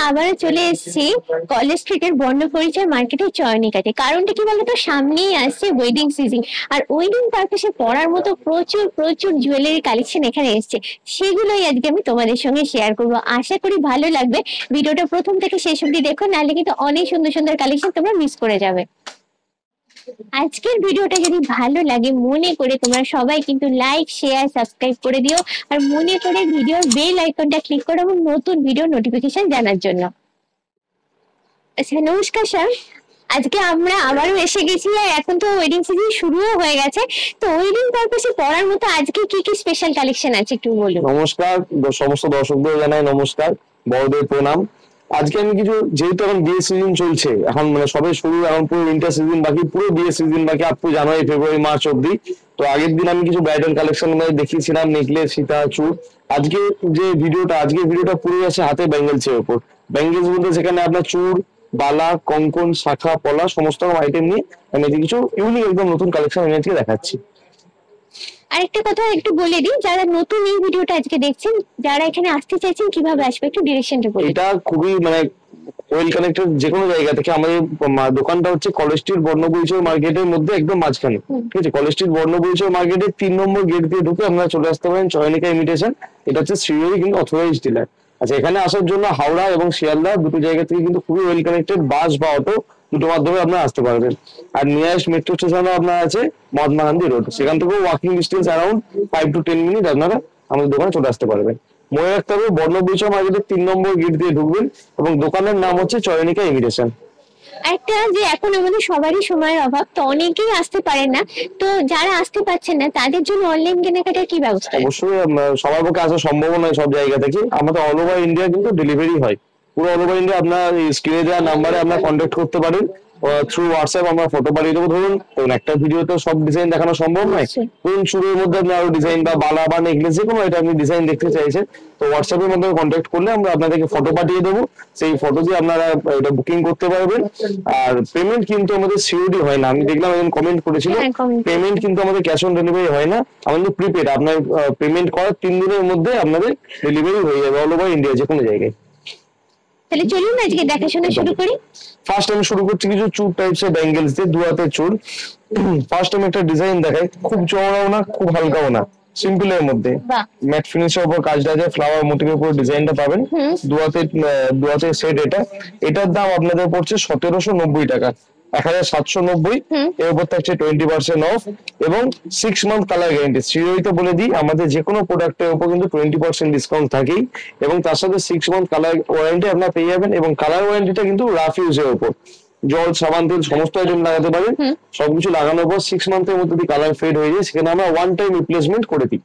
আবারও চলে এসেছি কলেজ স্ট্রিটের বর্ণপরিচয় মার্কেটের চয়নিকাতে। কারণটা কি বলতো, সামনেই আসছে ওয়েডিং সিজন, আর ওয়েডিং পারপাসে পরার মতো প্রচুর প্রচুর জুয়েলারি কালেকশন এখানে এসেছে। সেগুলোই আজকে আমি তোমাদের সঙ্গে শেয়ার করবো। আশা করি ভালো লাগবে। ভিডিওটা প্রথম থেকে শেষ অবধি দেখো, নাহলে কিন্তু অনেক সুন্দর সুন্দর কালেকশন তোমরা মিস করে যাবে। আজকের ভিডিওটা যদি ভালো লাগে মনে করে তোমরা সবাই কিন্তু লাইক শেয়ার সাবস্ক্রাইব করে দিও, আর মনে করে ভিডিওর বেল আইকনটা ক্লিক করো এবং নতুন ভিডিও নোটিফিকেশন জানার জন্য। আচ্ছা, নমস্কার স্যার। আজকে আমরা আবারও এসে গেছি, আর এখন তো ওয়েডিং সিজন শুরুও হয়ে গেছে। তো ওয়েডিং পারপাসে পরার মতো আজকে কি কি স্পেশাল কালেকশন আছে একটু বলুন। নমস্কার, সমস্ত দর্শকদের জানাই নমস্কার, বড়দের প্রণাম। আজকে আমি কিছু, যেহেতু এখন বিয়ে সিজন চলছে, এখন মানে সবে শুরু, এখন পুরো উইন্টার সিজন বাকি, পুরো বিয়ে সিজন বাকি up to January February March অব্দি। তো আগের দিন আমি কিছু ব্রাইডাল কালেকশন দেখিয়েছিলাম, নেকলেস, সীতা, চুড়। আজকের ভিডিওটা পুরো আছে হাতে ব্যাঙ্গেলস এর উপর। ব্যাঙ্গেলস বলতে সেখানে আপনার চুড়, বালা, কঙ্কন, শাখা, পলা সমস্ত আইটেম নিয়ে আমি কিছু ইউনিক একদম নতুন কালেকশন আমি আজকে দেখাচ্ছি। আরেকটা কথা একটু বলে দিই, যারা নতুন এই ভিডিওটা আজকে দেখছেন, যারা এখানে আসতে চাইছেন কিভাবে আসবে একটু ডিরেকশনটা বলে। এটা খুবই ওয়েল কানেক্টেড, যে কোনো জায়গা থেকে। আমাদের দোকানটা হচ্ছে কলেজ স্ট্রিট বর্ণপরিচয় মার্কেটের মধ্যে একদম মাঝখানে, ঠিক আছে? কলেজ স্ট্রিট বর্ণপরিচয় মার্কেটের 3 নম্বর গেট দিয়ে ঢুকে আপনারা চলে আসতে পারেন চয়নিকা ইমিটেশন। এটা হচ্ছে শ্রীহরি কিন্তু অথরাইজড ডিলার। আচ্ছা, এখানে আসার জন্য হাওড়া এবং শিয়ালদা দুটো জায়গা থেকে কিন্তু খুবই ওয়েল কানেক্টেড, বাস বা অটো দুটো মাধ্যমে আপনারা আসতে পারবেন। আর নিয়ারেস্ট মেট্রো স্টেশনে আপনার আছে মহাত্মা গান্ধী রোড, সেখান থেকেও walking distance around 5 to 10 minute আপনারা আমাদের দোকানে চলে আসতে পারবেন। মনে রাখতে হবে, বর্ণপরিচয় মার্কেটের 3 নম্বর গেট দিয়ে ঢুকবেন এবং দোকানের নাম হচ্ছে চয়নিকা ইমিটেশন। একটা যে এখন আমাদের সবারই সময়ের অভাব, তো অনেকেই আসতে পারেন না, তো যারা আসতে পারছেন না তাদের জন্য অনলাইন কেনাকাটার কি ব্যবস্থা? অবশ্যই সবার পক্ষে আসা সম্ভব নয় সব জায়গা থেকে। আমাদের অল ওভার ইন্ডিয়া কিন্তু ডেলিভারি হয়। পুরো অল ওভার ইন্ডিয়া আপনার স্ক্রিনে দেওয়া নাম্বারে আপনার কন্ট্যাক্ট করতে পারেন। থ্রু হোয়াটসঅ্যাপ আমরা ফটো পাঠিয়ে দেবো। ধরুন একটা ভিডিওতে সব ডিজাইন দেখানো সম্ভব নয়, ধরুন চুড়ের মধ্যে আপনি আরো ডিজাইন বা বালা বা নেকলেস যে কোনো এটা আপনি ডিজাইন দেখতে চাইছেন, তো হোয়াটসঅ্যাপের মাধ্যমে কন্ট্যাক্ট করলে আমরা আপনাদেরকে ফটো পাঠিয়ে দেবো। সেই ফটো দিয়ে আপনারা এটা বুকিং করতে পারবেন। আর পেমেন্ট কিন্তু আমাদের সিওডি হয় না। আমি দেখলাম একজন কমেন্ট করেছিল, পেমেন্ট কিন্তু আমাদের ক্যাশ অন ডেলিভারি হয় না, আমাদের প্রিপেড। আপনার পেমেন্ট করার 3 দিনের মধ্যে আপনাদের ডেলিভারি হয়ে যাবে অল ওভার ইন্ডিয়া যে কোনো জায়গায়। তাহলে চলুন আজকে দেখাশোনা শুরু করি। ফার্স্ট আমি শুরু করছি কিছু চুড় টাইপস এর ব্যাঙ্গেলস দিয়ে, 2 হাতের চুড়। ফার্স্ট আমি একটা ডিজাইন দেখাই, খুব চওড়াও না খুব হালকাও না, সিম্পল এর মধ্যে ম্যাট ফিনিশের উপর কাজটা আছে, ফ্লাওয়ার মোটিভের উপর ডিজাইনটা পাবেন। 2 হাতের সেট। এটার দাম আপনাদের পড়ছে 1790 টাকা, 1790। এর উপর থাকছে 20% অফ এবং 6 মান্থ কালার গ্যারেন্টি। শ্রীহরিতে বলে দিই, আমাদের যে কোনো প্রোডাক্টের উপর কিন্তু 20% ডিসকাউন্ট থাকেই, এবং তার সাথে 6 মান্থ কালার ওয়ারেন্টি আপনারা পেয়ে যাবেন। এবং কালার ওয়ারেন্টিটা কিন্তু রাফ ইউজের উপর, জল, সাবান, তেল সমস্ত আইটেম লাগাতে পারেন। সবকিছু লাগানোর পর 6 মান্থের মধ্যে যদি কালার ফেড হয়ে যায়, সেখানে আমরা 1 টাইম রিপ্লেসমেন্ট করে দিই।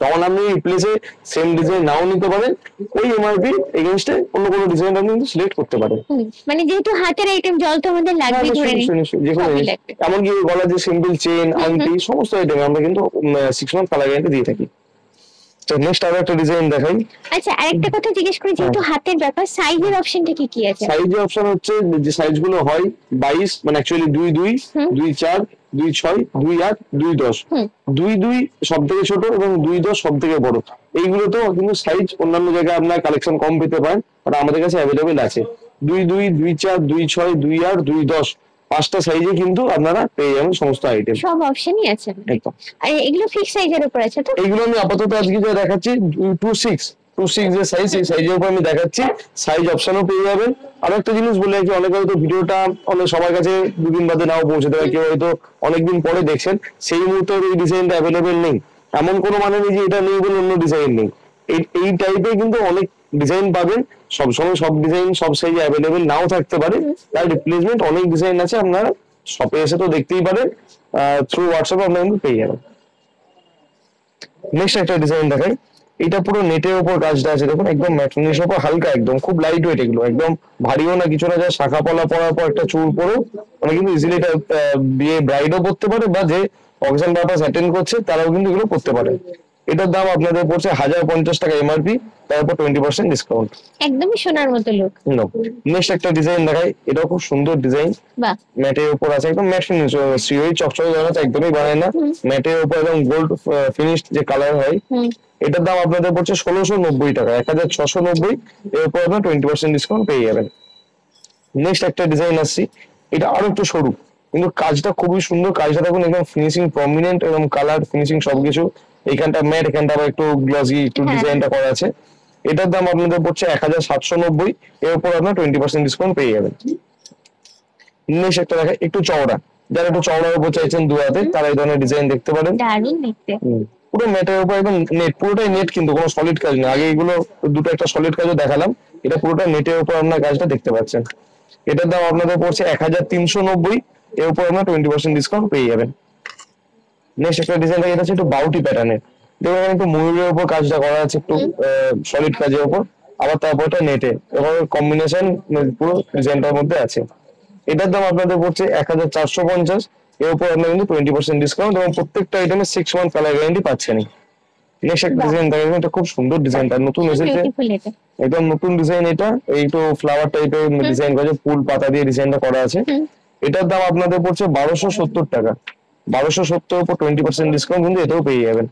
তখন আপনি রিপ্লেসে সেম ডিজাইন নাও নিতে পারেন, ওই এমআরপি এগেইনস্টে অন্য কোনো ডিজাইন আপনি কিন্তু সিলেক্ট করতে পারেন। মানে যেহেতু হাতের আইটেম, জল তো আমাদের লাগবে, ধরে নিন যে কোনো এমনকি গলার যে সিম্পল চেন, আংটি সমস্ত আইটেম আমরা কিন্তু 6 মান্থ কালার গ্যারান্টি দিয়ে থাকি। তো নেক্সট আরো একটা ডিজাইন দেখাই। আচ্ছা, আরেকটা কথা জিজ্ঞেস করি, যেহেতু হাতের ব্যাপার, সাইজের অপশনটা কি কি আছে? সাইজের অপশন হচ্ছে, যে সাইজ গুলো হয় 22, মানে অ্যাকচুয়ালি 22, 24, 26, 28, 210। 22 সব থেকে ছোট এবং 210 সব থেকে বড়। এইগুলো তো কিন্তু সাইজ অন্যান্য জায়গায় আপনার কালেকশন কম পেতে পারেন, আর আমাদের কাছে অ্যাভেলেবেল আছে। 22, 24, 26, 28, 210 5টা সাইজে কিন্তু আপনারা পেয়ে যাবেন সমস্ত আইটেম, সব অপশনই আছে একদম। আর এগুলো ফিক্স সাইজের উপর আছে তো? এগুলো আমি আপাতত আজকে যা দেখাচ্ছি 26 যে সাইজ, এই সাইজের উপর আমি দেখাচ্ছি। সাইজ অপশনও পেয়ে যাবেন। আরো একটা জিনিস বলে রাখি, অনেকে হয়তো ভিডিওটা সবার কাছে দুদিন বাদে নাও পৌঁছতে পারে, কেউ হয়তো অনেকদিন পরে দেখছেন, সেই মুহূর্তে এই ডিজাইনটা অ্যাভেলেবেল নেই, এমন কোনো মানে নেই যে এটা নেই বলে অন্য ডিজাইন নেই। এই টাইপের কিন্তু অনেক ডিজাইন পাবেন। সবসময় সব ডিজাইন সব সাইজ অ্যাভেলেবেল নাও থাকতে পারে, তার রিপ্লেসমেন্ট অনেক ডিজাইন আছে, আপনারা শপে এসে তো দেখতেই পারেন, থ্রু হোয়াটসঅ্যাপে আপনারা কিন্তু পেয়ে যাবেন। নেক্সট একটা ডিজাইন দেখাই। এটা পুরো নেটের উপর কাজটা আছে, দেখুন একদম ম্যাট ফিনিশের উপর, হালকা একদম, খুব লাইট ওয়েট, এগুলো একদম ভারীও না কিছু না। যা শাখা পলা পরার পর একটা চুল পরেও মানে কিন্তু ইজিলি এটা বিয়ে ব্রাইডও পরতে পারে, বা যে অকেশন পারপাস অ্যাটেন্ড করছে তারাও কিন্তু এগুলো করতে পারে। এটার দাম আপনাদের পড়ছে 1050 টাকা এমআরপি, তারপর 20% ডিসকাউন্ট। একদমই সোনার মতো লুক। নেক্সট একটা ডিজাইন দেখাই, এটাও খুব সুন্দর ডিজাইন, বাহ, ম্যাটের উপর আছে, একদম ম্যাট ফিনিশ, সিওই চকচকে বানাচ্ছে, একদমই বানায় না, ম্যাটের উপর একদম গোল্ড ফিনিশড যে কালার হয়। এটার দাম আপনাদের পড়ছে 1690 টাকা, 1690, এর উপর আপনার 20% ডিসকাউন্ট পেয়ে যাবেন। নেক্সট একটা ডিজাইন আসছি, এটা আরো একটু সরু, কিন্তু কাজটা খুবই সুন্দর, কাজটা দেখুন একদম ফিনিশিং প্রমিনেন্ট, এবং কালার ফিনিশিং সবকিছু, এইখানটা ম্যাট, এখানটা আবার একটু গ্লসি একটু ডিজাইনটা করা আছে। এটার দাম আপনাদের পড়ছে 1790, এর উপর আপনার 20% ডিসকাউন্ট পেয়ে যাবেন। নেক্সট একটা দেখা একটু চওড়া, যারা একটু চওড়ার উপর চাইছেন দু হাতে, তারা এই ধরনের ডিজাইন দেখতে পারেন। দারুণ দেখতে। পুরো নেটের উপর একদম নেট, পুরোটাই নেট, কিন্তু কোনো সলিড কাজ না। আগে এগুলো দুটো একটা সলিড কাজও দেখালাম, এটা পুরোটা নেটের উপর আপনার কাজটা দেখতে পাচ্ছেন। এটার দাম আপনাদের পড়ছে 1390, এর উপর আপনার 20% ডিসকাউন্ট পেয়ে যাবেন। নেক্সট একটা ডিজাইন থাকে, এটা হচ্ছে একটু বাউটি প্যাটার্নের, দেখুন একটু ময়ূরের উপর কাজটা করা আছে, একটু সলিড কাজের উপর, আবার তারপরটা নেটে, এবার কম্বিনেশন পুরো ডিজাইনটার মধ্যে আছে। এটার দাম আপনাদের পড়ছে 1450, এর উপর আপনার কিন্তু 20% ডিসকাউন্ট, এবং প্রত্যেকটা আইটেমে 6 মান্থ কালার গ্যারান্টি পাচ্ছেন। নেক্সট একটা ডিজাইন দেখেন, এটা খুব সুন্দর ডিজাইনটা, নতুন এসেছে, একদম নতুন ডিজাইন। এটা এইটু ফ্লাওয়ার টাইপের ডিজাইন করা আছে, ফুল পাতা দিয়ে ডিজাইনটা করা আছে। এটার দাম আপনাদের পড়ছে 1270 টাকা, 1270 উপর 20% ডিসকাউন্ট কিন্তু এটাও পেয়ে যাবেন।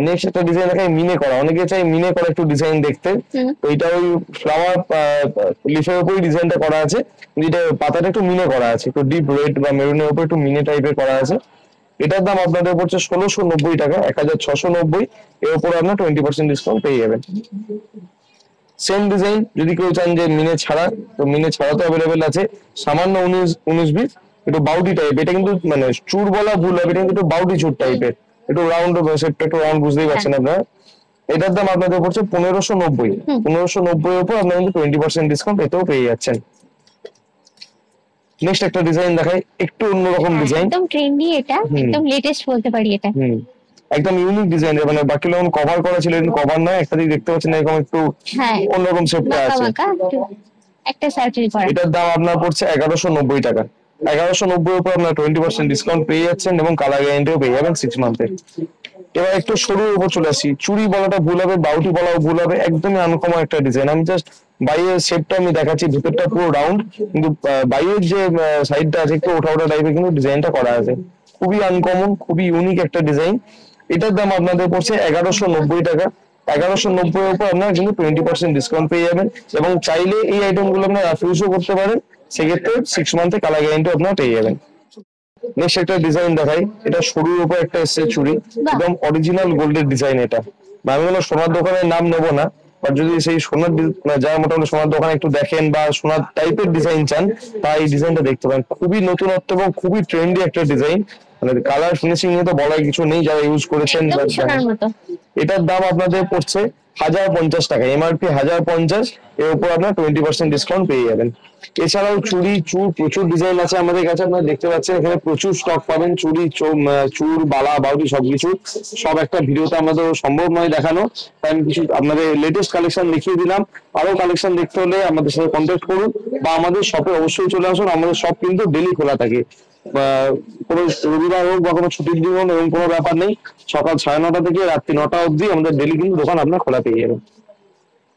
নেক্সট একটা ডিজাইন দেখাই, মিনে করা, অনেকে চাই মিনে করা একটু ডিজাইন দেখতে, তো এটা ওই ফ্লাওয়ার লিফের উপরই ডিজাইনটা করা আছে, যেটা পাতাটা একটু মিনে করা আছে, একটু ডিপ রেড বা মেরুনের উপর একটু মিনে টাইপের করা আছে। এটার দাম আপনাদের পড়ছে 1690 টাকা, 1690, এর উপর আপনার 20% ডিসকাউন্ট পেয়ে যাবেন। সেম ডিজাইন যদি কেউ চান যে মিনে ছাড়া, তো মিনে ছাড়া তো অ্যাভেলেবেল আছে, সামান্য 19-20 একটু বাউটি টাইপ, এটা কিন্তু মানে চুর বলা ভুল হবে, এটা কিন্তু একটু বাউটি চুর টাইপের, একটু রাউন্ড শেপটা একটু রাউন্ড, বুঝতেই পারছেন আপনারা। এটার দাম আপনাদের পড়ছে 1590, 1590 এর উপর আপনারা কিন্তু 20% ডিসকাউন্ট এতেও পেয়ে যাচ্ছেন। নেক্সট একটা ডিজাইন দেখাই, একটু অন্যরকম ডিজাইন, একদম ট্রেন্ডি, এটা একদম লেটেস্ট বলতে পারি এটা। একদম ইউনিক ডিজাইন, মানে বাকি যখন কভার করা ছিল, কভার নয়, একটা দিক দেখতে পাচ্ছেন এরকম একটু অন্যরকম শেপটা আছে, একটা সার্জারি করা। এটার দাম আপনার পড়ছে 1190 টাকা, 1190 উপর আপনার 20% ডিসকাউন্ট পেয়ে যাচ্ছেন, এবং কালার গ্যারান্টিও পেয়ে যাবেন 6 মান্থের। এবার একটু সরুর উপর চলে আসি, চুড়ি বলাটা ভুল হবে, বাউটি বলাও ভুল হবে, একদমই আনকমন একটা ডিজাইন। আমি জাস্ট বাইরের শেপটা আমি দেখাচ্ছি, ভিতরটা পুরো রাউন্ড, কিন্তু বাইরের যে সাইডটা আছে একটু ওঠা ওঠা টাইপের কিন্তু ডিজাইনটা করা আছে, খুবই আনকমন, খুবই ইউনিক একটা ডিজাইন। এটার দাম আপনাদের পড়ছে 1190 টাকা, 1190 এর উপর আপনারা কিন্তু 20% ডিসকাউন্ট পেয়ে যাবেন, এবং চাইলে এই আইটেম গুলো আপনারা রিফিউজও করতে পারেন, সেক্ষেত্রে 6 মান্থে কালার গ্যারান্টি আপনারা পেয়ে যাবেন। নেক্সট একটা ডিজাইন দেখাই, এটা সরুর উপর একটা এসছে চুড়ি, একদম অরিজিনাল গোল্ডের ডিজাইন। এটা আমি কোনো সোনার দোকানের নাম নেবো না, বাট যদি সেই সোনার যারা মোটামুটি সোনার দোকানে একটু দেখেন বা সোনার টাইপের ডিজাইন চান, তাই এই ডিজাইনটা দেখতে পারেন, খুবই নতুনত্ব এবং খুবই ট্রেন্ডি একটা ডিজাইন। মানে কালার ফিনিশিং নিয়ে তো বলার কিছু নেই, যারা ইউজ করেছেন। এটার দাম আপনাদের পড়ছে 1050 টাকা, এমআরপি 1050, এর উপর আপনার 20% ডিসকাউন্ট পেয়ে যাবেন। এছাড়াও চুড়ি চুর প্রচুর ডিজাইন আছে আমাদের কাছে, আপনারা দেখতে পাচ্ছেন এখানে প্রচুর স্টক পাবেন, চুড়ি চুর বালা বাউটি সবকিছু, সব একটা ভিডিওতে আমাদের সম্ভব নয় দেখানো, তাই আমি কিছু আপনাদের লেটেস্ট কালেকশন দেখিয়ে দিলাম। আরো কালেকশন দেখতে হলে আমাদের সাথে কন্ট্যাক্ট করুন, বা আমাদের শপে অবশ্যই চলে আসুন, আমাদের শপ কিন্তু ডেলি খোলা থাকে, কোনো রবিবার হোক বা কোনো ছুটির দিন হোক, এরকম কোনো ব্যাপার নেই, সকাল 9:30 থেকে রাত্রি 9টা অবধি আমাদের ডেলি কিন্তু দোকান আপনার খোলা পেয়ে যাবেন।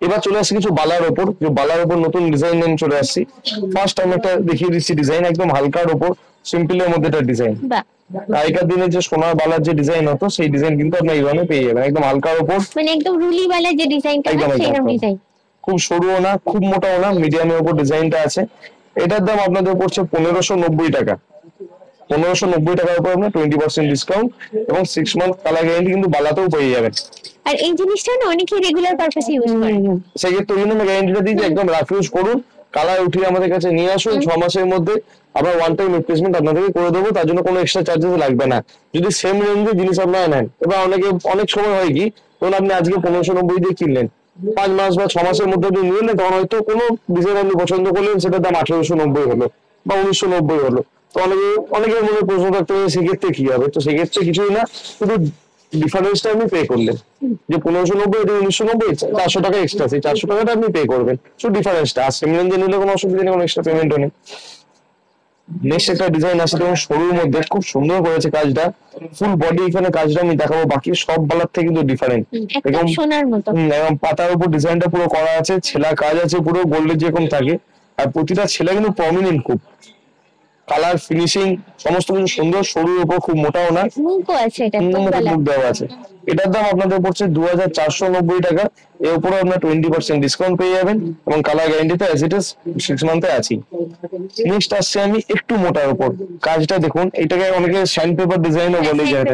এবার চলে আসছি কিছু বালার ওপর, বালার ওপর নতুন ডিজাইন নিয়ে চলে আসছি। ফার্স্ট টাইম একটা দেখিয়ে দিচ্ছি ডিজাইন, একদম হালকার ওপর সিম্পলের মধ্যে একটা ডিজাইন। আগেকার দিনে যে সোনার বালার যে ডিজাইন হতো, সেই ডিজাইন কিন্তু আপনি এই ধরনের পেয়ে যাবেন, একদম হালকার ওপর, মানে একদম রুলি বালার যে ডিজাইনটা, সেরকম ডিজাইন, খুব সরুও না খুব মোটাও না, মিডিয়ামের উপর ডিজাইনটা আছে। এটার দাম আপনাদের পড়ছে 1590 টাকা, 1590 টাকার উপর আপনার 20% ডিসকাউন্ট, এবং 6 মান্থ কালার গ্যারান্টি কিন্তু বালাতেও পেয়ে যাবেন। আর এই জিনিসটা না অনেকে রেগুলার পারপাসে ইউজ করে, সেক্ষেত্রে ওই জন্য গ্যারান্টিটা দিই যে একদম রাফ ইউজ করুন, কালার উঠিয়ে আমাদের কাছে নিয়ে আসুন, 6 মাসের মধ্যে আমরা ওয়ান টাইম রিপ্লেসমেন্ট আপনাদেরকে করে দেবো, তার জন্য কোনো এক্সট্রা চার্জেস লাগবে না, যদি সেম রেঞ্জের জিনিস আপনারা নেন। এবার অনেক সময় হয় কি, তখন আপনি আজকে 1590 দিয়ে কিনলেন, 5 মাস বা 6 মাসের মধ্যে আপনি নিলেন, তখন হয়তো কোনো ডিজাইন আপনি পছন্দ করলেন, সেটার দাম 1890 হলো বা 1990 হলো, তো অনেকের মধ্যে প্রশ্ন থাকতে হবে সেক্ষেত্রে কি হবে। তো সেক্ষেত্রে কিছুই না, শুধু ডিফারেন্সটা আপনি পে করলেন, যে 1590 1990 400 টাকা এক্সট্রা, সেই 400 টাকাটা আপনি পে করবেন, শুধু ডিফারেন্সটা। আর সেম রেঞ্জে নিলে কোনো অসুবিধা নেই, কোনো এক্সট্রা পেমেন্টও নেই। নেক্সট একটা ডিজাইন আছে এবং সরুর মধ্যে খুব সুন্দর করেছে কাজটা, ফুল বডি এখানে কাজটা আমি দেখাবো, বাকি সব বালার থেকে কিন্তু ডিফারেন্ট। একদম সোনার মতো। এবং পাতার উপর ডিজাইনটা পুরো করা আছে, ছেলা কাজ আছে পুরো গোল্ডের যেরকম থাকে, আর প্রতিটা ছেলে কিন্তু প্রমিনেন্ট খুব, কালার ফিনিশিং সমস্ত কিছু সুন্দর, সরুর উপর খুব মোটাও না, মুখও আছে, এটা তো মুখ দেওয়া আছে। এটার দাম আপনাদের পড়ছে 2490 টাকা, এর উপরে আপনার 20% ডিসকাউন্ট পেয়ে যাবেন এবং কালার গ্যারান্টিতে অ্যাজ ইট ইজ 6 মান্থে আছি। নেক্সট আসছে আমি একটু মোটার উপর, কাজটা দেখুন, এটাকে অনেকে স্যান্ড পেপার ডিজাইনও বলে যায়,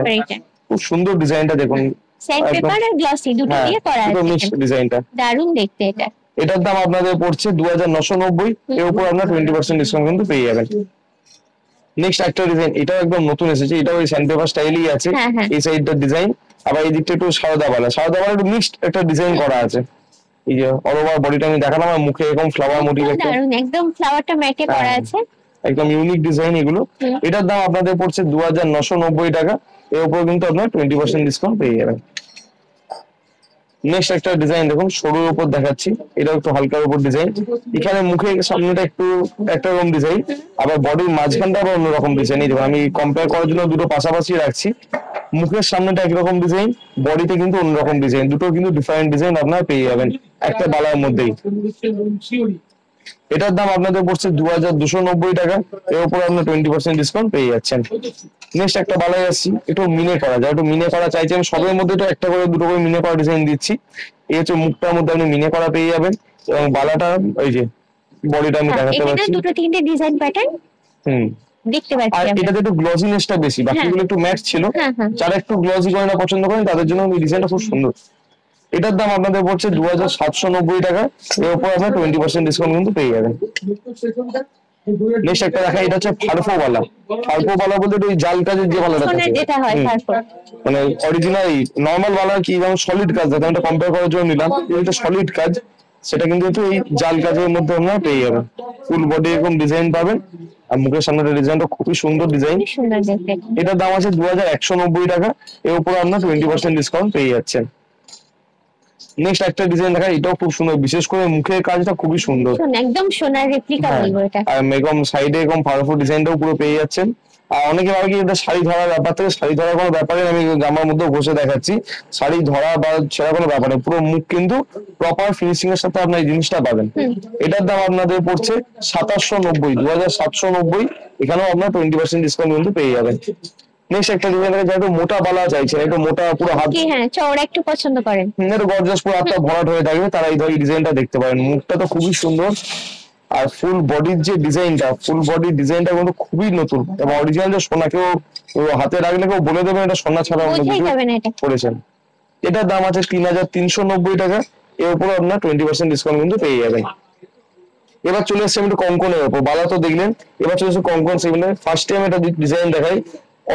খুব সুন্দর ডিজাইনটা দেখুন, স্যান্ড পেপার আর গ্লসি দুটো দিয়ে করা আছে ডিজাইনটা দারুণ দেখতে। এটা এটার দাম আপনাদের পড়ছে 2990, এর উপর আপনার 20% ডিসকাউন্ট কিন্তু পেয়ে যাবেন। নেক্সট একটা ডিজাইন, এটাও একদম নতুন এসেছে, এটাও ওই স্যান্ড পেপার স্টাইলই আছে, এই সাইডটার ডিজাইন, আবার এই দিকটা একটু সাদা বালা একটু মিক্সড একটা ডিজাইন করা আছে। এই যে অল ওভার বডিটা আমি দেখালাম, আর মুখে এরকম ফ্লাওয়ার মোটিভ, একদম ফ্লাওয়ারটা ম্যাটে করা আছে, একদম ইউনিক ডিজাইন এগুলো। এটার দাম আপনাদের পড়ছে 2990 টাকা, এর উপর কিন্তু আপনার 20% ডিসকাউন্ট পেয়ে যাবেন। নেক্সট একটা ডিজাইন দেখুন, সরুর উপর দেখাচ্ছি, এটা একটু হালকার উপর ডিজাইন, এখানে মুখে সামনেটা একটু একটা রকম ডিজাইন, আবার বডির মাঝখানটা আবার অন্যরকম ডিজাইন। এই দেখুন, আমি কম্পেয়ার করার জন্য দুটো পাশাপাশি রাখছি, মুখের সামনেটা একরকম ডিজাইন, বডিতে কিন্তু অন্যরকম ডিজাইন, দুটো কিন্তু ডিফারেন্ট ডিজাইন আপনারা পেয়ে যাবেন একটা বালার মধ্যেই। এটার দাম আপনাদের পড়ছে 2290 টাকা, এর উপর আপনার 20% ডিসকাউন্ট পেয়ে যাচ্ছেন। নেক্সট একটা বালাই আসছি, একটু মিনে করা যায়, একটু মিনে করা চাইছি আমি, সবের মধ্যে তো একটা করে দুটো করে মিনে করা ডিজাইন দিচ্ছি। এই হচ্ছে মুখটার মধ্যে আপনি মিনে করা পেয়ে যাবেন, এবং বালাটা ওই যে বডিটা আমি দেখাতে পাচ্ছি, দুটো তিনটে ডিজাইন প্যাটার্ন দেখতে পাচ্ছি। আর এটাতে একটু গ্লজিনেসটা বেশি, বাকিগুলো একটু ম্যাট ছিল, যারা একটু গ্লজি করে না পছন্দ করেন তাদের জন্য এই ডিজাইনটা খুব সুন্দর। এটার দাম আপনাদের পড়ছে 2790 টাকা, এর উপর আপনার 20% ডিসকাউন্ট কিন্তু পেয়ে যাবেন। নেক্সট একটা দেখা, এটা হচ্ছে ফারফো বালা। ফারফো বালা বলতে ওই জাল কাজের যে বালাটা থাকে, মানে অরিজিনাল নরমাল বালা কি যেমন সলিড কাজ থাকে, আমি কম্পেয়ার করার জন্য নিলাম, এটা সলিড কাজ, সেটা কিন্তু একটু এই জাল কাজের মধ্যে আপনারা পেয়ে যাবেন, ফুল বডি এরকম ডিজাইন পাবেন, আর মুখের সামনে ডিজাইনটা খুবই সুন্দর ডিজাইন। এটার দাম আছে 2190 টাকা, এর উপর আপনার 20% ডিসকাউন্ট পেয়ে যাচ্ছেন। নেক্সট একটা ডিজাইন দেখা, এটাও খুব সুন্দর, বিশেষ করে মুখের কাজটা খুবই সুন্দর, একদম সোনার রেপ্লিকা বলবো এটা। আর এরকম সাইডে এরকম ফারফো ডিজাইনটাও পুরো পেয়ে যাচ্ছেন। আর অনেকে ভাবে কি এটা শাড়ি ধরার ব্যাপার থেকে, শাড়ি ধরার কোনো ব্যাপারে আমি জামার মধ্যে বসে দেখাচ্ছি, শাড়ি ধরা বা ছেঁড়া কোনো ব্যাপার নেই, পুরো মুখ কিন্তু প্রপার ফিনিশিং এর সাথে আপনার এই জিনিসটা পাবেন। এটার দাম আপনাদের পড়ছে 2790, 2790, এখানেও আপনার 20% ডিসকাউন্ট কিন্তু পেয়ে যাবেন। নেক্সট একটা ডিজাইন আছে, একটু মোটা বালা চাইছেন, একটু মোটা পুরো হাত, চওড়া একটু পছন্দ করেন, একটু গর্জাস পুরো হাতটা ভরাট হয়ে থাকবে, তারা এই ধরনের ডিজাইনটা দেখতে পারেন। মুখটা তো খুবই সুন্দর, আর ফুল বডির যে ডিজাইনটা, ফুল বডির ডিজাইনটা কিন্তু খুবই নতুন এবং অরিজিনাল, যে সোনা কেউ হাতে রাখলে কেউ বলে দেবেন এটা সোনা ছাড়া অন্য কিছু করেছেন। এটার দাম আছে 3390 টাকা, এর উপর আপনার 20% ডিসকাউন্ট কিন্তু পেয়ে যাবেন। এবার চলে এসছে একটু কঙ্কনের উপর, বালা তো দেখলেন, এবার চলে এসছে কঙ্কন সেগমেন্টে। ফার্স্ট টাইম একটা ডিজাইন দেখাই,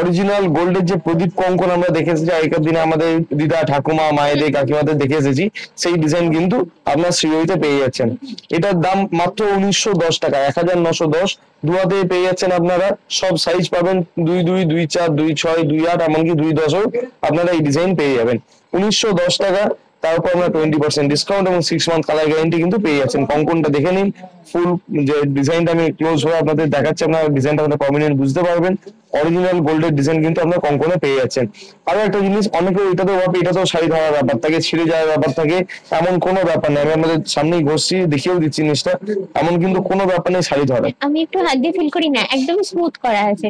অরিজিনাল গোল্ডের যে প্রদীপ কঙ্কন আমরা দেখে এসেছি আগেকার দিনে আমাদের দিদা ঠাকুমা মায়েদের কাকিমাদের দেখে এসেছি, সেই ডিজাইন কিন্তু আপনার শ্রীহরিতে পেয়ে যাচ্ছেন। এটার দাম মাত্র 1910 টাকা, 1910, দুয়াতে পেয়ে যাচ্ছেন আপনারা, সব সাইজ পাবেন, 22, 24, 26, 28, এমনকি 210ও আপনারা এই ডিজাইন পেয়ে যাবেন 1910 টাকা। তার উপর আমরা 20% ডিসকাউন্ট এবং 6 মান্থ কালার গ্যারান্টি কিন্তু পেয়ে যাচ্ছেন। কঙ্কনটা দেখে নিন, ফুল যে ডিজাইনটা আমি ক্লোজ হয়ে আপনাদের দেখাচ্ছি, আপনারা ডিজাইনটা আপনারা প্রমিনেন্ট বুঝতে পারবেন, অরিজিনাল গোল্ডের ডিজাইন কিন্তু আপনারা কঙ্কনে পেয়ে যাচ্ছেন। আরো একটা জিনিস, অনেকে এটাতেও ভাবে এটাতেও শাড়ি ধরার ব্যাপার থাকে, ছিঁড়ে যাওয়ার ব্যাপার থাকে, এমন কোনো ব্যাপার নেই, আমি আমাদের সামনেই ঘষছি দেখিয়েও দিচ্ছি জিনিসটা, এমন কিন্তু কোনো ব্যাপার নেই শাড়ি ধরা, আমি একটু হাত দিয়ে ফিল করি না, একদম স্মুথ করা আছে,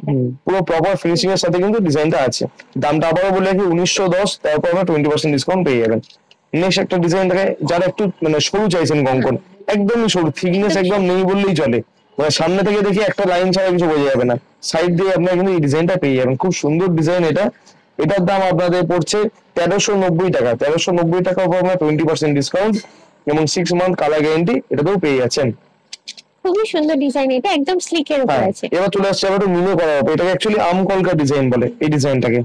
পুরো প্রপার ফিনিশিং এর সাথে কিন্তু ডিজাইনটা আছে। দামটা আবারও বলে রাখি 1910, তারপর আমরা 20% ডিসকাউন্ট পেয়ে যাবেন। নেক্সট একটা ডিজাইন থাকে, যারা একটু মানে সরু চাইছেন কঙ্কন, একদমই সরু, থিকনেস একদম নেই বললেই চলে, মানে সামনে থেকে দেখি একটা লাইন ছাড়া কিছু বোঝা যাবে না, সাইড দিয়ে আপনারা কিন্তু এই ডিজাইনটা পেয়ে যাবেন, খুব সুন্দর ডিজাইন এটা। এটার দাম আপনাদের পড়ছে 1390 টাকা, 1390 টাকা উপর আমরা 20% ডিসকাউন্ট এবং 6 মান্থ কালার গ্যারান্টি এটাতেও পেয়ে যাচ্ছেন। খুবই সুন্দর ডিজাইন, এটা একদম স্লিকের উপর আছে। এবার চলে আসছে আবার মিনে করা হবে, এটাকে অ্যাকচুয়ালি আমকলকা ডিজাইন বলে, এই ডিজাইনটাকে,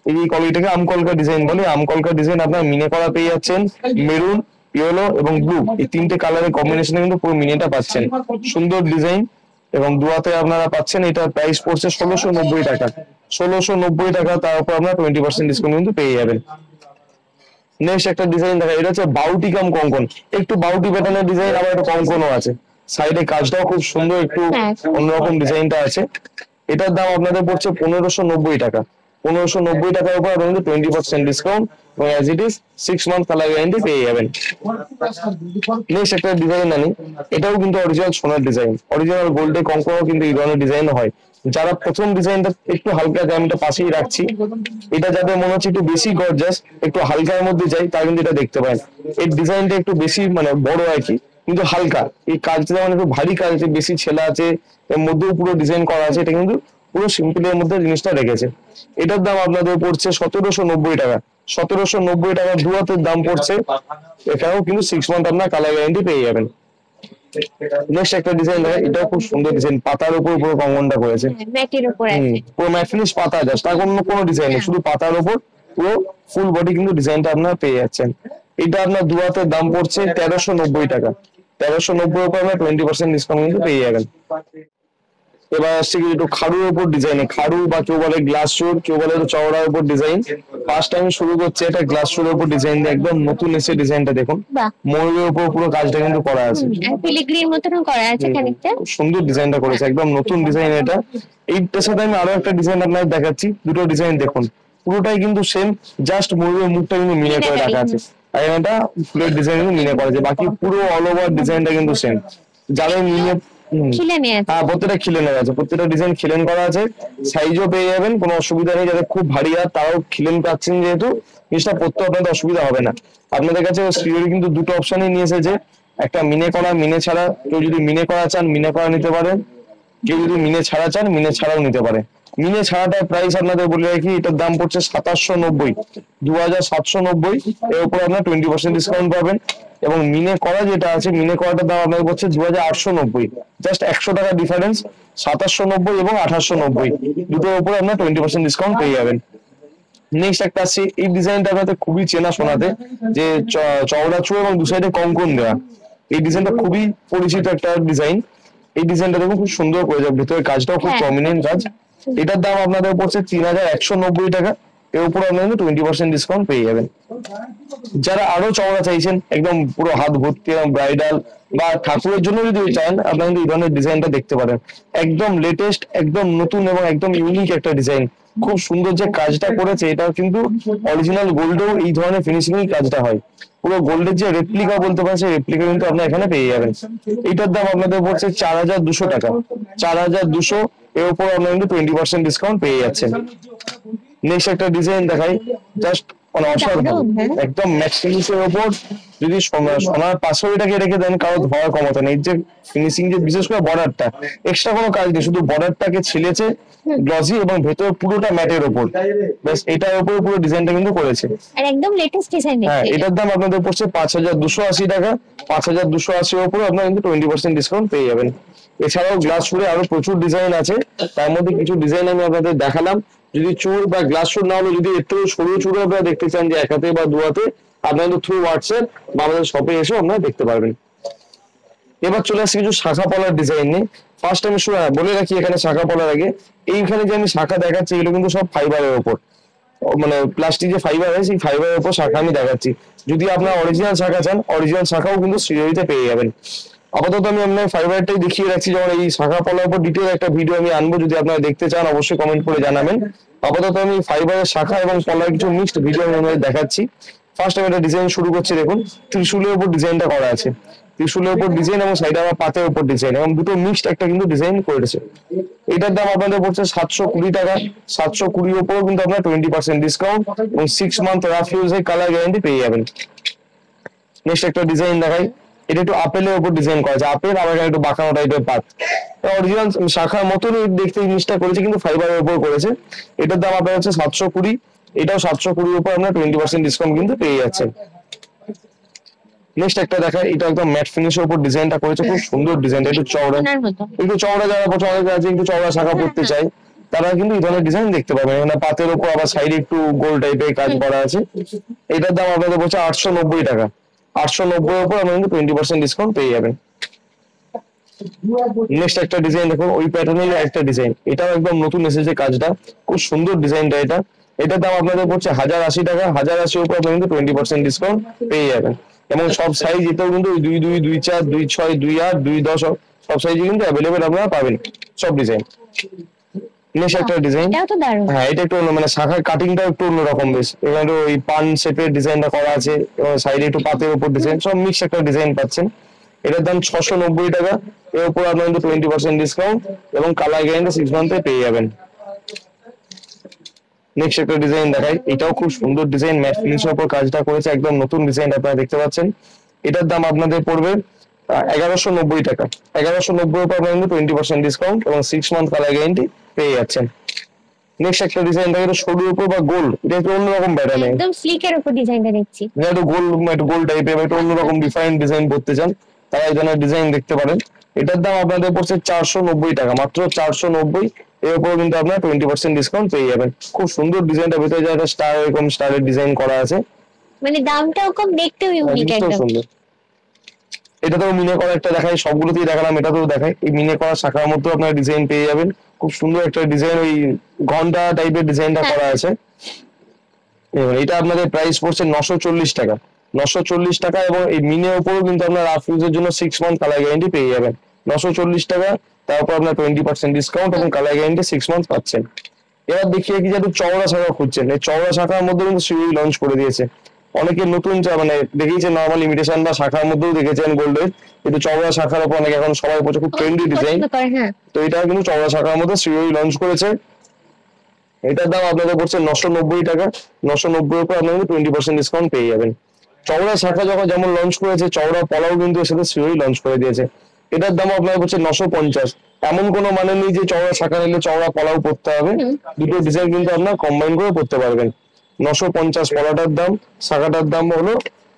এই কোয়ালিটিটাকে আমকলকা ডিজাইন বলে। আমকলকা ডিজাইন আপনারা মিনে করা পেয়ে যাচ্ছেন, মেরুন, ইয়েলো এবং ব্লু, এই তিনটে কালারের কম্বিনেশনে কিন্তু পুরো মিনেটা পাচ্ছেন, সুন্দর ডিজাইন এবং দুয়াতে আপনারা পাচ্ছেন। এটার প্রাইস পড়ছে 1690 টাকা, 1690 টাকা, তার উপর আপনারা 20% ডিসকাউন্ট কিন্তু পেয়ে যাবেন। নেক্সট একটা ডিজাইন দেখা, এটা হচ্ছে বাউটি কাম কঙ্কন, একটু বাউটি প্যাটার্নের ডিজাইন, আবার একটু কঙ্কনও আছে, সাইডে কাজটাও খুব সুন্দর, একটু অন্যরকম ডিজাইনটা আছে। এটার দাম আপনাদের পড়ছে 1590 টাকা। 1590 টাকার উপর আপনাদের 20% ডিসকাউন্ট এবং as it is 6 month colour guarantee পেয়ে যাবেন। নেক্সট একটা ডিজাইন আনি, এটাও কিন্তু অরিজিনাল সোনার ডিজাইন, অরিজিনাল গোল্ডে কঙ্করও কিন্তু এই ধরনের ডিজাইন হয়। যারা প্রথম ডিজাইনটা একটু হালকা, আমি এটা পাশেই রাখছি, এটা যাদের মনে হচ্ছে একটু বেশি গর্জাস, একটু হালকার মধ্যে যাই, তারা কিন্তু এটা দেখতে পারেন। এই ডিজাইনটা একটু বেশি মানে বড় আর কি, কিন্তু হালকা। এই কাজটা যেমন একটু ভারী কাজ আছে, বেশি ছেলা আছে, এর মধ্যেও পুরো ডিজাইন করা আছে, এটা কিন্তু পুরো সিম্পলের মধ্যে জিনিসটা রেখেছে। এটার দাম আপনাদের পড়ছে 1790 টাকা। 1790 টাকা দু হাতের দাম পড়ছে। এখানেও কিন্তু 6 মান্থ আপনার কালার গ্যারান্টি পেয়ে যাবেন। নেক্সট একটা ডিজাইন হয়, এটাও খুব সুন্দর ডিজাইন, পাতার উপর পুরো কঙ্গনটা করেছে, পুরো ম্যাট ফিনিশ পাতা, জাস্ট আর অন্য কোনো ডিজাইন নেই, শুধু পাতার উপর পুরো ফুল বডি কিন্তু ডিজাইনটা আপনারা পেয়ে যাচ্ছেন। এটা আপনার দু হাতের দাম পড়ছে 1390 টাকা। 1390 উপর আপনার 20% ডিসকাউন্ট কিন্তু পেয়ে যাবেন। এবার আসছে কি একটু খাড়ুর উপর ডিজাইনে, খাড়ু বা কেউ বলে গ্লাস চোর, কেউ বলে চওড়ার উপর ডিজাইন। ফার্স্ট টাইম শুরু করছে এটা গ্লাস চোরের উপর ডিজাইন দিয়ে, একদম নতুন এসে ডিজাইনটা দেখুন, ময়ূরের উপর পুরো কাজটা কিন্তু করা আছে, ফিলিগ্রির মতন করা আছে খানিকটা, সুন্দর ডিজাইনটা করেছে, একদম নতুন ডিজাইন এটা। এইটার সাথে আমি আরো একটা ডিজাইন আপনাদের দেখাচ্ছি, দুটো ডিজাইন দেখুন, পুরোটাই কিন্তু সেম, জাস্ট ময়ূরের মুখটা কিন্তু মিনে করে রাখা আছে, আর এটা ফুলের ডিজাইন কিন্তু মিনে করা আছে, বাকি পুরো অল ওভার ডিজাইনটা কিন্তু সেম। যাদের মিনে প্রত্যেকটা খিলেন আছে, প্রত্যেকটা ডিজাইন খিলেন করা আছে, সাইজও পেয়ে যাবেন, কোনো অসুবিধা নেই। যাদের খুব ভারী আর তারাও খিলেন পাচ্ছেন, যেহেতু জিনিসটা পড়তে আপনাদের অসুবিধা হবে না। আপনাদের কাছে শ্রীহরি কিন্তু দুটো অপশনই নিয়ে এসেছে, একটা মিনে করা, মিনে ছাড়া। কেউ যদি মিনে করা চান মিনে করা নিতে পারেন, কেউ যদি মিনে ছাড়া চান মিনে ছাড়াও নিতে পারে। মিনে ছাড়াটার প্রাইস আপনাদের বলে রাখি, এটার দাম পড়ছে 2790, 2790, এর উপর আপনার 20% ডিসকাউন্ট পাবেন। এবং মিনে করা যেটা আছে, মিনে করাটার দাম আপনাদের পড়ছে 2890, জাস্ট 100 টাকা ডিফারেন্স, 2790 এবং 2890, দুটোর উপর আপনার 20% ডিসকাউন্ট পেয়ে যাবেন। নেক্সট একটা আছে, এই ডিজাইনটা আপনাদের খুবই চেনা শোনাতে, যে চওড়া চুল এবং দু সাইডে কঙ্কন দেওয়া, এই ডিজাইনটা খুবই পরিচিত একটা ডিজাইন। এই ডিজাইনটা দেখুন খুব সুন্দর করে যাবে, ভেতরে কাজটাও খুব প্রমিনেন্ট কাজ। এটার দাম আপনাদের পড়ছে 3190 টাকা, এর উপর আপনাদের 20% ডিসকাউন্ট পেয়ে যাবেন। যারা আরো চওড়া চাইছেন, একদম পুরো হাত ভর্তি ব্রাইডাল বা ঠাকুরের জন্য যদি চান, আপনারা কিন্তু এই ধরনের ডিজাইনটা দেখতে পারেন, একদম লেটেস্ট, একদম নতুন এবং একদম ইউনিক একটা ডিজাইন। খুব সুন্দর যে কাজটা করেছে, এটা কিন্তু অরিজিনাল গোল্ডেও এই ধরনের ফিনিশিং এর কাজটা হয়, পুরো গোল্ডের যে রেপ্লিকা বলতে পারেন, সেই রেপ্লিকা কিন্তু আপনারা এখানে পেয়ে যাবেন। এটার দাম আপনাদের পড়ছে 4200 টাকা, 4200, এর উপর আপনারা কিন্তু 20% ডিসকাউন্ট পেয়ে যাচ্ছেন। নেক্সট একটা ডিজাইন দেখাই, জাস্ট মানে অসাধারণ, একদম ম্যাট ফিনিশের উপর, যদি সোনার পাথরটাকে রেখে দেন, কারো ধোয়া কমাতে নেই, যে ফিনিশিং, যে বিশেষ করে বর্ডারটা, এক্সট্রা কোনো কাজ নেই, শুধু বর্ডারটাকে ছিলেছে গ্লসি এবং ভেতর পুরোটা ম্যাটের উপর, ব্যাস এটার উপর পুরো ডিজাইনটা কিন্তু করেছে, আর একদম লেটেস্ট ডিজাইন। হ্যাঁ, এটার দাম আপনাদের পড়ছে 5280 টাকা। 5280 এর উপর আপনারা কিন্তু 20% ডিসকাউন্ট পেয়ে যাবেন। এছাড়াও গ্লাস চুড়ে আরো প্রচুর ডিজাইন আছে, তার মধ্যে কিছু ডিজাইন আমি আপনাদের দেখালাম। যদি চুড় বা গ্লাস চুড় না হলে, যদি একটু সরু চুড়ে আপনারা দেখতে চান, যে এক হাতে বা দু হাতে, আপনাদের থ্রু হোয়াটসঅ্যাপ বা আমাদের শপে এসে আপনারা দেখতে পারবেন। এবার চলে আসছে কিছু শাখা পলার ডিজাইন নিয়ে। ফার্স্ট আমি বলে রাখি, এখানে শাখা পলার আগে, এইখানে যে আমি শাখা দেখাচ্ছি, এগুলো কিন্তু সব ফাইবারের উপর, মানে প্লাস্টিক যে ফাইবার হয়, সেই ফাইবারের উপর শাখা আমি দেখাচ্ছি। যদি আপনার অরিজিনাল শাখা চান, অরিজিনাল শাখাও কিন্তু শ্রীহরিতে পেয়ে যাবেন। আপাতত আমি আপনার ফাইবারটাই দেখিয়ে রাখছি, যেমন এই শাখা পলার উপর ডিটেল একটা ভিডিও আমি আনবো, যদি আপনারা দেখতে চান অবশ্যই কমেন্ট করে জানাবেন। আপাতত আমি ফাইবারের শাখা এবং পলার কিছু মিক্সড ভিডিও আমি আপনাদের দেখাচ্ছি। ফার্স্ট আমি একটা ডিজাইন শুরু করছি, দেখুন ত্রিশূলের উপর ডিজাইনটা করা আছে, ত্রিশূলের উপর ডিজাইন এবং সাইডে আবার পাতের উপর ডিজাইন, এবং দুটো মিক্সড একটা কিন্তু ডিজাইন করেছে। এটার দাম আপনাদের পড়ছে 720 টাকা। 720 উপর কিন্তু আপনার 20% ডিসকাউন্ট এবং 6 মান্থ রাফ ইউজে কালার গ্যারান্টি পেয়ে যাবেন। নেক্সট একটা ডিজাইন দেখাই, এটা একটু আপেলের উপর ডিজাইন করা আছে, আপেল আবার একটু বাঁকানো টাইপের পাত, অরিজিনাল শাখার মতনই দেখতে জিনিসটা করেছে, কিন্তু ফাইবারের উপর করেছে। এটার দাম আপনার হচ্ছে 720, এটাও 720 উপর আপনার 20% ডিসকাউন্ট কিন্তু পেয়ে যাচ্ছেন। নেক্সট একটা দেখায়, এটা একদম ম্যাট ফিনিশের উপর ডিজাইনটা করেছে, খুব সুন্দর ডিজাইনটা, একটু চওড়া, যারা পছন্দ আছে, একটু চওড়া শাখা পড়তে চাই, তারা কিন্তু এই ধরনের ডিজাইন দেখতে পাবেন। এখানে পাতের উপর আবার সাইডে একটু গোল টাইপের কাজ করা আছে। এটার দাম আপনাদের পড়ছে 890 টাকা। 890 উপর আপনারা কিন্তু 20% ডিসকাউন্ট পেয়ে যাবেন। নেক্সট একটা ডিজাইন দেখুন, ওই প্যাটার্নের একটা ডিজাইন, এটাও একদম নতুন এসেছে কাজটা, খুব সুন্দর ডিজাইনটা। এটার দাম আপনাদের পড়ছে 1080 টাকা। 1080 উপর আপনারা কিন্তু 20% ডিসকাউন্ট পেয়ে যাবেন। এবং সব সাইজ এটাও কিন্তু 2 2 2 4 2 6 2 8 2 10 সব সাইজে কিন্তু অ্যাভেলেবেল আপনারা পাবেন সব ডিজাইন। নেক্সট একটা ডিজাইন, এটাও তো দারুণ। হ্যাঁ এটা একটু মানে শাখার কাটিংটাও একটু অন্যরকম বেশ, এখানে ওই পান শেপের ডিজাইনটা করা আছে এবং সাইডে একটু পাতের উপর ডিজাইন, সব মিক্স একটা ডিজাইন পাচ্ছেন। এটার দাম 690 টাকা, এর উপর আপনার 20% ডিসকাউন্ট এবং কালার গ্যারান্টি 6 মান্থে পেয়ে যাবেন। নেক্সট একটা ডিজাইন দেখাই, এটাও খুব সুন্দর ডিজাইন, ম্যাট ফিনিশের উপর কাজটা করেছে, একদম নতুন ডিজাইন আপনারা দেখতে পাচ্ছেন। এটার দাম আপনাদের পড়বে 1190 টাকা, 1190 উপর আপনারা 20% ডিসকাউন্ট এবং 6 মান্থ কালার গ্যারান্টি পেয়ে যাচ্ছেন। নেক্সট একটা ডিজাইন দেখেন, সরুর উপর বা গোল, এটা একটু অন্যরকম প্যাটার্ন, একদম স্লিকের উপর ডিজাইনটা দেখছি, একটু গোল টাইপের, একটু অন্যরকম ডিফারেন্ট ডিজাইন করতে চান তারা এই ধরনের ডিজাইন দেখতে পারেন। এটার দাম আপনাদের পড়ছে 490 টাকা, মাত্র 490, এর উপর কিন্তু আপনার 20% ডিসকাউন্ট পেয়ে যাবেন। খুব সুন্দর ডিজাইনটা, ভিতরে যে একটা স্টার, এরকম স্টারের ডিজাইন করা আছে, মানে দামটাও কম, দেখতেও ইউনিক একদম সুন্দর। এটা তো মিনে করা একটা দেখাই, সবগুলোতেই দেখালাম, এটাতেও দেখাই, এই মিনে করা শাখার মধ্যে আপনার ডিজাইন পেয়ে যাবেন। খুব সুন্দর একটা ডিজাইন, ওই ঘন্টা টাইপের ডিজাইনটা করা আছে। এটা আপনাদের প্রাইস পড়ছে 940 টাকা, 940 টাকা, এবং এই মিনের উপরও কিন্তু আপনার রাফ ইউজের জন্য 6 মান্থ কালার গ্যারান্টি পেয়ে যাবেন। 940 টাকা, তারপর আপনার 20% ডিসকাউন্ট এবং কালার গ্যারান্টি 6 মান্থ পাচ্ছেন। এবার দেখিয়ে কি যাতে চওড়া শাখা খুঁজছেন, এই চওড়া শাখার মধ্যে কিন্তু সিউই লঞ্চ করে দিয়েছে। অনেকে নতুন মানে দেখিয়েছে নর্মাল ইমিটেশন বা শাখার মধ্যেও দেখেছেন গোল্ডের, কিন্তু চওড়া শাখার উপর অনেকে এখন সবাই বলছে খুব ট্রেন্ডি ডিজাইন, তো এটা কিন্তু চওড়া শাখার মধ্যে সিউই লঞ্চ করেছে। এটার দাম আপনাদের পড়ছে 990 টাকা, 990 উপর আপনারা 20% ডিসকাউন্ট পেয়ে যাবেন। চওড়া শাখা যখন যেমন লঞ্চ করেছে, চওড়া পলাও কিন্তু এর সাথে সিওরি লঞ্চ করে দিয়েছে। এটার দাম আপনার পড়ছে 950, এমন কোনো মানে নেই যে চওড়া শাখা নিলে চওড়া পলাও পড়তে হবে, দুটো ডিজাইন কিন্তু আপনার কম্বাইন করে পড়তে পারবেন। 950 পলাটার দাম, শাখাটার দাম হলো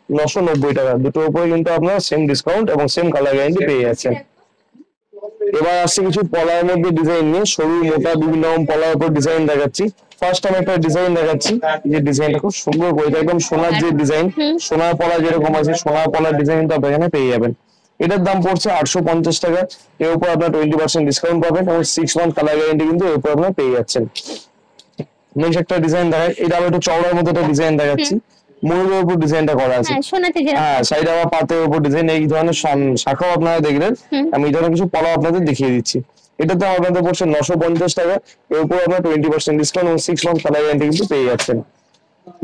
990 টাকা, দুটোর উপরে কিন্তু আপনার সেম ডিসকাউন্ট এবং সেম কালার গ্যারান্টি পেয়ে যাচ্ছেন। এবার আসছে কিছু পলার মধ্যে ডিজাইন নিয়ে, সরু মোটা বিভিন্ন রকম পলার উপর ডিজাইন দেখাচ্ছি। ফার্স্ট আমি একটা ডিজাইন দেখাচ্ছি, যে ডিজাইনটা খুব সুন্দর করে, একদম সোনার যে ডিজাইন, সোনার পলা যেরকম আছে, সোনার পলার ডিজাইন কিন্তু আপনার এখানে পেয়ে যাবেন। এটার দাম পড়ছে 850 টাকা, এর উপর আপনার 20% ডিসকাউন্ট পাবেন এবং 6 মান্থ কালার গ্যারান্টি কিন্তু এর উপর আপনার পেয়ে যাচ্ছেন। নেক্সট একটা ডিজাইন দেখাই, এটা আবার একটু চওড়ার মধ্যে একটা ডিজাইন দেখাচ্ছি, ময়ূরের উপর ডিজাইনটা করা আছে, হ্যাঁ সাইডে আবার পাতের উপর ডিজাইন, এই ধরনের শাখাও আপনারা দেখলেন। আমি এই ধরনের কিছু পলা আপনাদের দেখিয়ে দিচ্ছি। এটার দাম আপনাদের পড়ছে 950 টাকা, এর উপর আপনার 20% ডিসকাউন্ট এবং 6 মান্থ কালার গ্যারান্টি কিন্তু পেয়ে যাচ্ছেন।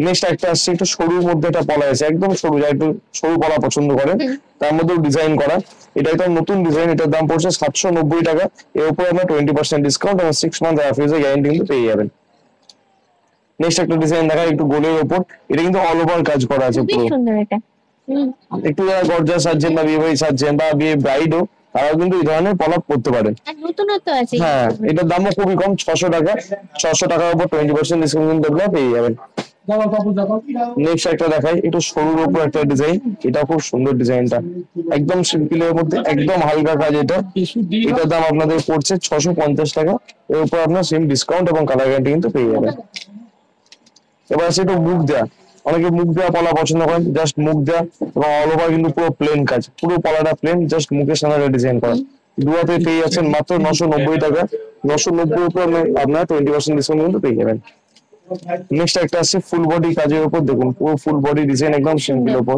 নেক্সট একটা আসছে একটু সরুর মধ্যে একটা পলা আছে, একদম সরু, যা একটু সরু পলা পছন্দ করেন তার মধ্যেও ডিজাইন করা, এটা একদম নতুন ডিজাইন। এটার দাম পড়ছে 790 টাকা, এর উপর আপনার 20% ডিসকাউন্ট এবং 6 মান্থ রাফিউজের গ্যারান্টি কিন্তু পেয়ে যাবেন। নেক্সট একটা ডিজাইন দেখা, একটু গোলের উপর, এটা কিন্তু অল ওভার কাজ করা আছে পুরো, একটু যারা গর্জাস সাজছেন বা বিয়ে বাড়ি সাজছেন বা বিয়ে ব্রাইডও, তারাও কিন্তু এই ধরনের পলাপ করতে পারেন। হ্যাঁ, এটার দামও খুবই কম, 600 টাকা, 600 টাকার উপর 20% ডিসকাউন্ট কিন্তু পেয়ে যাবেন। নেক্সট একটা দেখাই, একটু সরুর উপর একটা ডিজাইন, এটা খুব সুন্দর ডিজাইনটা, একদম সিম্পলের মধ্যে একদম হালকা কাজ। এটার দাম আপনাদের পড়ছে 650 টাকা, এর উপর আপনার সেম ডিসকাউন্ট এবং কালার গ্যারান্টি কিন্তু পেয়ে যাবেন। এবার আছে একটু মুখ দেয়া, অনেকে মুখ দেওয়া পলা পছন্দ করেন, জাস্ট মুখ দেওয়া এবং অল ওভার কিন্তু পুরো প্লেন কাজ, পুরো পলাটা প্লেন, জাস্ট মুখের সামনে ডিজাইন করা, দুয়াতে পেয়ে যাচ্ছেন মাত্র 990 টাকা, 990 উপর আপনার 20% ডিসকাউন্ট কিন্তু পেয়ে যাবেন। নেক্সট একটা আছে ফুল বডি কাজের উপর, দেখুন পুরো ফুল বডি ডিজাইন, একদম সিম্পল উপর,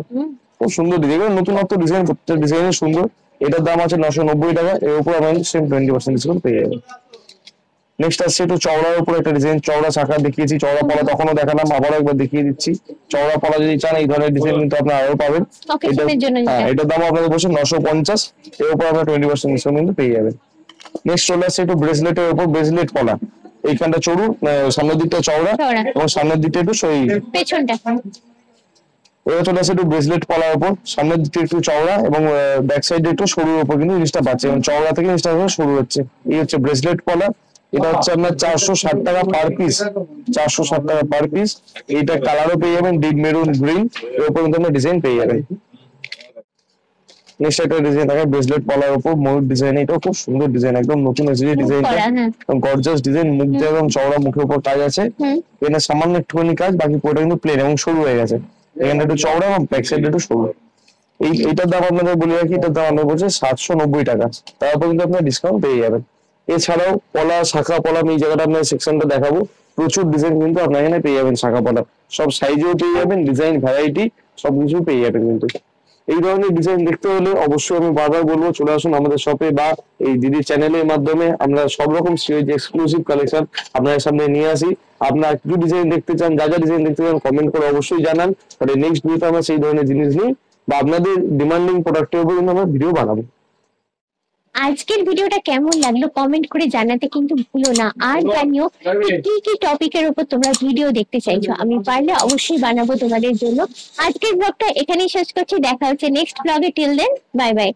খুব সুন্দর ডিজাইন, নতুনত্ব ডিজাইন, প্রত্যেকটা ডিজাইন সুন্দর। এটার দাম আছে 990 টাকা, এর উপর আপনার সেম 20% ডিসকাউন্ট পেয়ে যাবেন। নেক্সট আসছে একটু চওড়ার উপর একটা ডিজাইন, চওড়া শাখা দেখিয়েছি, চওড়া পলা তখনও দেখালাম, আবারও একবার দেখিয়ে দিচ্ছি। চওড়া পলা যদি চান এই ধরনের ডিজাইন কিন্তু আপনারা আরো পাবেন। এটার দাম আপনাদের বলছে 950, এর উপর আপনার 20% ডিসকাউন্ট কিন্তু পেয়ে যাবেন। নেক্সট চলে আসছে একটু ব্রেসলেটের উপর, ব্রেসলেট পলা, এইখানটা চড়ু, সামনের দিকটা চওড়া এবং সামনের দিকটা একটু পেছনটা। এবার চলে আসছে একটু ব্রেসলেট পলার উপর, সামনের দিকটা একটু চওড়া এবং ব্যাক সাইডে একটু সরুর উপর কিন্তু জিনিসটা পাচ্ছে, এবং চওড়া থেকে জিনিসটা শুরু হচ্ছে। এই হচ্ছে ব্রেসলেট পলা, এটা হচ্ছে আপনার 460 টাকা পার পিস, 460 টাকা পার পিস। এইটা কালারও পেয়ে যাবেন, ডিপ মেরুন গ্রিন, এর উপর কিন্তু আপনার ডিজাইন পেয়ে যাবেন। নেক্সট একটা ডিজাইন থাকে ব্রেসলেট পলার উপর ময়ূর ডিজাইন, এটাও খুব সুন্দর ডিজাইন, একদম নতুন এসেছে ডিজাইনটা, গর্জাস ডিজাইন, মুখ দিয়ে এবং চওড়া মুখের উপর কাজ আছে, এখানে সামান্য একটুখানি কাজ, বাকি পুরোটা কিন্তু প্লেন এবং সরু হয়ে গেছে, এখানে একটু চওড়া এবং ব্যাক সাইড একটু সরু। এইটার দাম আপনাদের বলে রাখি, এটার দাম আপনাদের বলছে 790 টাকা, তারপর কিন্তু আপনার ডিসকাউন্ট পেয়ে যাবেন। এছাড়াও পলা, শাখা পলা, আমি এই জায়গাটা আপনার সেকশনটা দেখাবো, প্রচুর ডিজাইন কিন্তু আপনার এখানে পেয়ে যাবেন, শাখা পলা সব সাইজেও পেয়ে যাবেন, ডিজাইন ভ্যারাইটি সবকিছু পেয়ে যাবেন কিন্তু। এই ধরনের ডিজাইন দেখতে হলে অবশ্যই আমি বারবার বলবো চলে আসুন আমাদের শপে বা এই দিদির চ্যানেলের মাধ্যমে। আমরা সব রকম এক্সক্লুসিভ কালেকশন আপনাদের সামনে নিয়ে আসি। আপনারা কি ডিজাইন দেখতে চান, যা যা ডিজাইন দেখতে চান কমেন্ট করে অবশ্যই জানান, তাহলে নেক্সট ভিডিওতে আমরা সেই ধরনের জিনিস নিই বা আপনাদের ডিমান্ডিং প্রোডাক্টের উপর কিন্তু আমরা ভিডিও বানাবো। আজকের ভিডিওটা কেমন লাগলো কমেন্ট করে জানাতে কিন্তু ভুলো না, আর জানিও কি কি টপিকের উপর তোমরা ভিডিও দেখতে চাইছো, আমি পারলে অবশ্যই বানাবো তোমাদের জন্য। আজকের ব্লগটা এখানেই শেষ করছি, দেখা হচ্ছে নেক্সট ব্লগে। Till then bye by.